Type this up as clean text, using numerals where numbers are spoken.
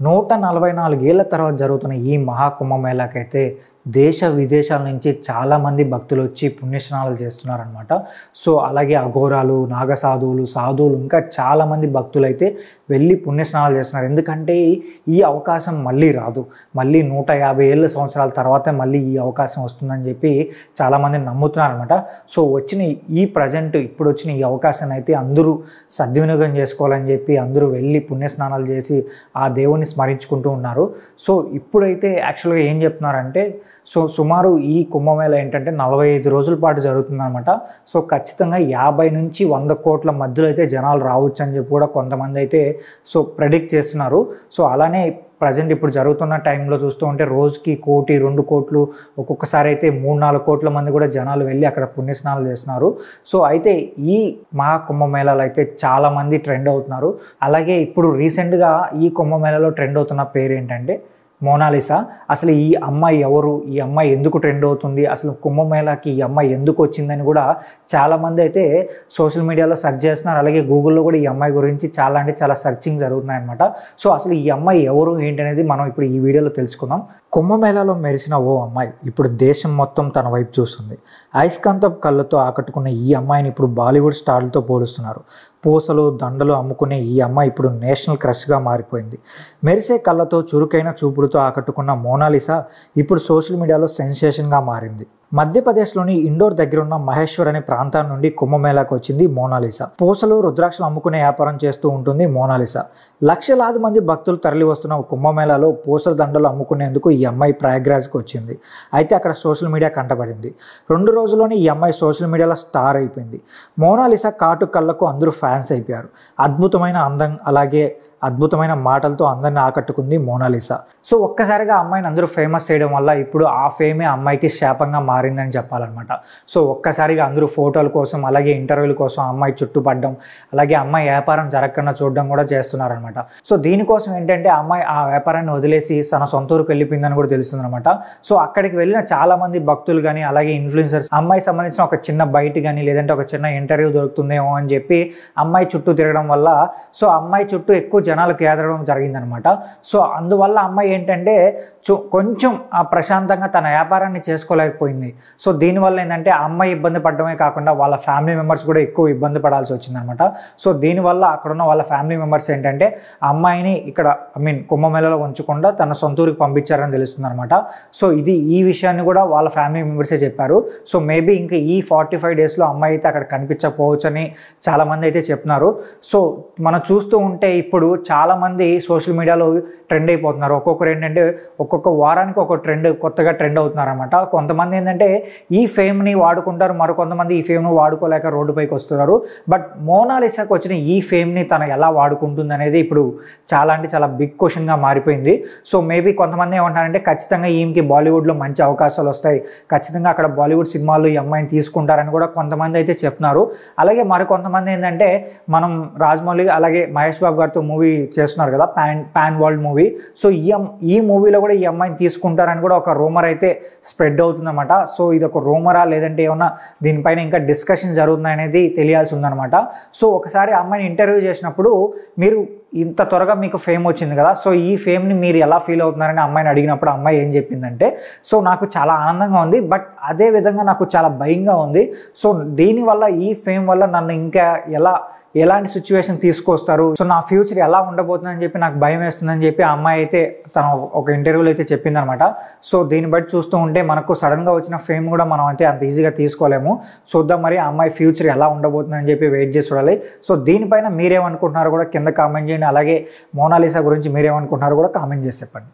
144 ఏళ్ల తర్వాత జరుగుతున్న ఈ మహాకుంభమేళాకైతే దేశ విదేశాల నుంచి చాలామంది భక్తులు వచ్చి పుణ్యస్నానాలు చేస్తున్నారనమాట. సో అలాగే అఘోరాలు, నాగసాధువులు, సాధువులు ఇంకా చాలామంది భక్తులు అయితే వెళ్ళి పుణ్యస్నానాలు చేస్తున్నారు. ఎందుకంటే ఈ అవకాశం మళ్ళీ రాదు. మళ్ళీ 150 ఏళ్ళ సంవత్సరాల తర్వాతే మళ్ళీ ఈ అవకాశం వస్తుందని చెప్పి చాలామంది నమ్ముతున్నారనమాట. సో ఇప్పుడు వచ్చిన ఈ అవకాశాన్ని అయితే అందరూ సద్వినియోగం చేసుకోవాలని చెప్పి అందరూ వెళ్ళి పుణ్యస్నానాలు చేసి ఆ దేవుని స్మరించుకుంటూ ఉన్నారు. సో ఇప్పుడైతే యాక్చువల్గా ఏం చెప్తున్నారంటే సుమారు ఈ కుంభమేళ ఏంటంటే 45 రోజుల పాటు జరుగుతుందన్నమాట. సో ఖచ్చితంగా 50 నుంచి 100 కోట్ల మధ్యలో అయితే జనాలు రావచ్చు అని చెప్పి కూడా కొంతమంది అయితే ప్రెడిక్ట్ చేస్తున్నారు. సో అలానే ప్రజెంట్ ఇప్పుడు జరుగుతున్న టైంలో చూస్తూ ఉంటే రోజుకి 1 కోటి 2 కోట్లు ఒక్కొక్కసారి అయితే 3-4 కోట్ల మంది కూడా జనాలు వెళ్ళి అక్కడ పుణ్యస్నానాలు చేస్తున్నారు. సో అయితే ఈ మహాకుంభమేళాలు అయితే చాలామంది ట్రెండ్ అవుతున్నారు. అలాగే ఇప్పుడు రీసెంట్గా ఈ కుంభమేళాలో ట్రెండ్ అవుతున్న పేరు ఏంటంటే మోనాలిసా. అసలు ఈ అమ్మాయి ఎవరు, ఈ అమ్మాయి ఎందుకు ట్రెండ్ అవుతుంది, అసలు కుంభమేళాకి ఈ అమ్మాయి ఎందుకు వచ్చిందని కూడా చాలామంది అయితే సోషల్ మీడియాలో సెర్చ్ చేస్తున్నారు. అలాగే గూగుల్లో కూడా ఈ అమ్మాయి గురించి చాలా సెర్చింగ్ జరుగుతున్నాయి అనమాట. సో అసలు ఈ అమ్మాయి ఎవరు ఏంటి అనేది మనం ఇప్పుడు ఈ వీడియోలో తెలుసుకుందాం. కుంభమేళాలో మెరిసిన ఓ అమ్మాయి ఇప్పుడు దేశం మొత్తం తన వైపు చూస్తుంది. అయస్కాంతపు కళ్ళతో ఆకట్టుకున్న ఈ అమ్మాయిని ఇప్పుడు బాలీవుడ్ స్టార్లతో పోలుస్తున్నారు. పూసలు దండలు అమ్ముకునే ఈ అమ్మాయి ఇప్పుడు నేషనల్ క్రష్గా మారిపోయింది. మెరిసే కళ్ళతో చురుకైన చూపులతో ఆకట్టుకున్న మోనాలిసా ఇప్పుడు సోషల్ మీడియాలో సెన్సేషన్గా మారింది. మధ్యప్రదేశ్లోని ఇండోర్ దగ్గర ఉన్న మహేశ్వర్ అనే ప్రాంతం నుండి కుంభమేళాకు వచ్చింది మోనాలిసా. పూసలు రుద్రాక్షలు అమ్ముకునే వ్యాపారం చేస్తూ ఉంటుంది మోనాలిసా. లక్షలాది మంది భక్తులు తరలి వస్తున్న కుంభమేళాలో పూసల దండలు అమ్ముకునేందుకు ఈ అమ్మాయి ప్రయాగ్రాజ్కి వచ్చింది. అయితే అక్కడ సోషల్ మీడియా కంటపడింది. 2 రోజుల్లోనే ఈ అమ్మాయి సోషల్ మీడియాలో స్టార్ అయిపోయింది. మోనాలిసా కాటు కళ్ళకు అందరూ ఫ్యాన్స్ అయిపోయారు. అద్భుతమైన అందం అలాగే అద్భుతమైన మాటలతో అందరిని ఆకట్టుకుంది మోనాలిసా. సో ఒక్కసారిగా అమ్మాయిని అందరూ ఫేమస్ చేయడం వల్ల ఇప్పుడు ఆ ఫేమే అమ్మాయికి శాపంగా మారిందని చెప్పాలన్నమాట. సో ఒక్కసారిగా అందరూ ఫోటోల కోసం అలాగే ఇంటర్వ్యూల కోసం అమ్మాయి చుట్టుపడడం అలాగే అమ్మాయి వ్యాపారం జరగకుండా చూడడం కూడా చేస్తున్నారనమాట. సో దీనికోసం ఏంటంటే అమ్మాయి ఆ వ్యాపారాన్ని వదిలేసి తన సొంత ఊరికి వెళ్ళిపోయిందని కూడా తెలుస్తుంది అనమాట. సో అక్కడికి వెళ్ళిన చాలా మంది భక్తులు కానీ అలాగే ఇన్ఫ్లుయెన్సర్స్ అమ్మాయి సంబంధించిన ఒక చిన్న బయట కానీ లేదంటే ఒక చిన్న ఇంటర్వ్యూ దొరుకుతుందేమో అని చెప్పి అమ్మాయి చుట్టూ తిరగడం వల్ల అమ్మాయి చుట్టూ ఎక్కువ జనాలకు ఎదరడం జరిగిందనమాట. సో అందువల్ల అమ్మాయి ఏంటంటే కొంచెం ప్రశాంతంగా తన వ్యాపారాన్ని చేసుకోలేకపోయింది. సో దీనివల్ల ఏంటంటే ఆ అమ్మాయి ఇబ్బంది పడడమే కాకుండా వాళ్ళ ఫ్యామిలీ మెంబర్స్ కూడా ఎక్కువ ఇబ్బంది పడాల్సి వచ్చిందనమాట. సో దీనివల్ల అక్కడున్న వాళ్ళ ఫ్యామిలీ మెంబర్స్ ఏంటంటే ఆ అమ్మాయిని ఇక్కడ కుంభమేళాలో ఉంచకుండా తన సొంత ఊరికి పంపించారని తెలుస్తుంది అనమాట. సో ఈ విషయాన్ని కూడా వాళ్ళ ఫ్యామిలీ మెంబర్సే చెప్పారు. సో మేబీ ఇంకా ఈ 45 డేస్లో అమ్మాయి అయితే అక్కడ కనిపించకపోవచ్చు అని చాలామంది అయితే చెప్తున్నారు. సో మనం చూస్తూ ఉంటే ఇప్పుడు చాలామంది సోషల్ మీడియాలో ట్రెండ్ అయిపోతున్నారు. ఒక్కొక్కరు ఏంటంటే ఒక్కొక్క వారానికి ఒక కొత్తగా ట్రెండ్ అవుతున్నారు అనమాట. కొంతమంది ఏంటంటే ఈ ఫేమ్ని వాడుకుంటారు, మరికొంతమంది ఈ ఫేమ్ను వాడుకోలేక రోడ్డుపైకి వస్తున్నారు. బట్ మోనాలిసాకు వచ్చిన ఈ ఫేమ్ని తను ఎలా వాడుకుంటుంది అనేది ఇప్పుడు చాలా బిగ్ క్వశ్చన్గా మారిపోయింది. సో మేబీ కొంతమంది ఏమంటారంటే ఖచ్చితంగా ఈమెకి బాలీవుడ్లో మంచి అవకాశాలు వస్తాయి, ఖచ్చితంగా అక్కడ బాలీవుడ్ సినిమాల్లో ఈ అమ్మాయిని తీసుకుంటారని కూడా కొంతమంది అయితే చెప్తున్నారు. అలాగే మరికొంతమంది ఏంటంటే మనం రాజమౌళి అలాగే మహేష్ బాబు గారితో మూవీ చేస్తున్నారు కదా, పాన్ వరల్డ్ మూవీ. సో ఈ మూవీలో కూడా ఈ అమ్మాయిని తీసుకుంటారని కూడా ఒక రూమర్ అయితే స్ప్రెడ్ అవుతుందన్నమాట. సో ఇది ఒక రూమరా లేదంటే ఏమన్నా దీనిపైన ఇంకా డిస్కషన్ జరుగుతుంది అనేది తెలియాల్సి ఉందన్నమాట. సో ఒకసారి అమ్మాయిని ఇంటర్వ్యూ చేసినప్పుడు మీరు ఇంత త్వరగా మీకు ఫేమ్ వచ్చింది కదా, సో ఈ ఫేమ్ని మీరు ఎలా ఫీల్ అవుతున్నారని అమ్మాయిని అడిగినప్పుడు అమ్మాయి ఏం చెప్పిందంటే నాకు చాలా ఆనందంగా ఉంది, బట్ అదే విధంగా నాకు చాలా భయంగా ఉంది. సో దీనివల్ల ఈ ఫేమ్ వల్ల నన్ను ఇంకా ఎలాంటి సిచ్యువేషన్ తీసుకొస్తారు, సో నా ఫ్యూచర్ ఎలా ఉండబోతుందని చెప్పి నాకు భయం వేస్తుందని చెప్పి ఆ అమ్మాయి అయితే తన ఒక ఇంటర్వ్యూలో అయితే చెప్పిందనమాట. సో దీన్ని బట్టి చూస్తూ ఉంటే మనకు సడన్గా వచ్చిన ఫేమ్ కూడా మనం అయితే అంత ఈజీగా తీసుకోలేము. చూద్దాం మరి ఆ అమ్మాయి ఫ్యూచర్ ఎలా ఉండబోతుందని చెప్పి వెయిట్ చేసి చూడాలి. సో దీనిపైన మీరేమనుకుంటున్నారో కూడా కింద కామెంట్ చేయండి. అలాగే మోనాలిసా గురించి మీరేమనుకుంటున్నారో కూడా కామెంట్ చేసి చెప్పండి.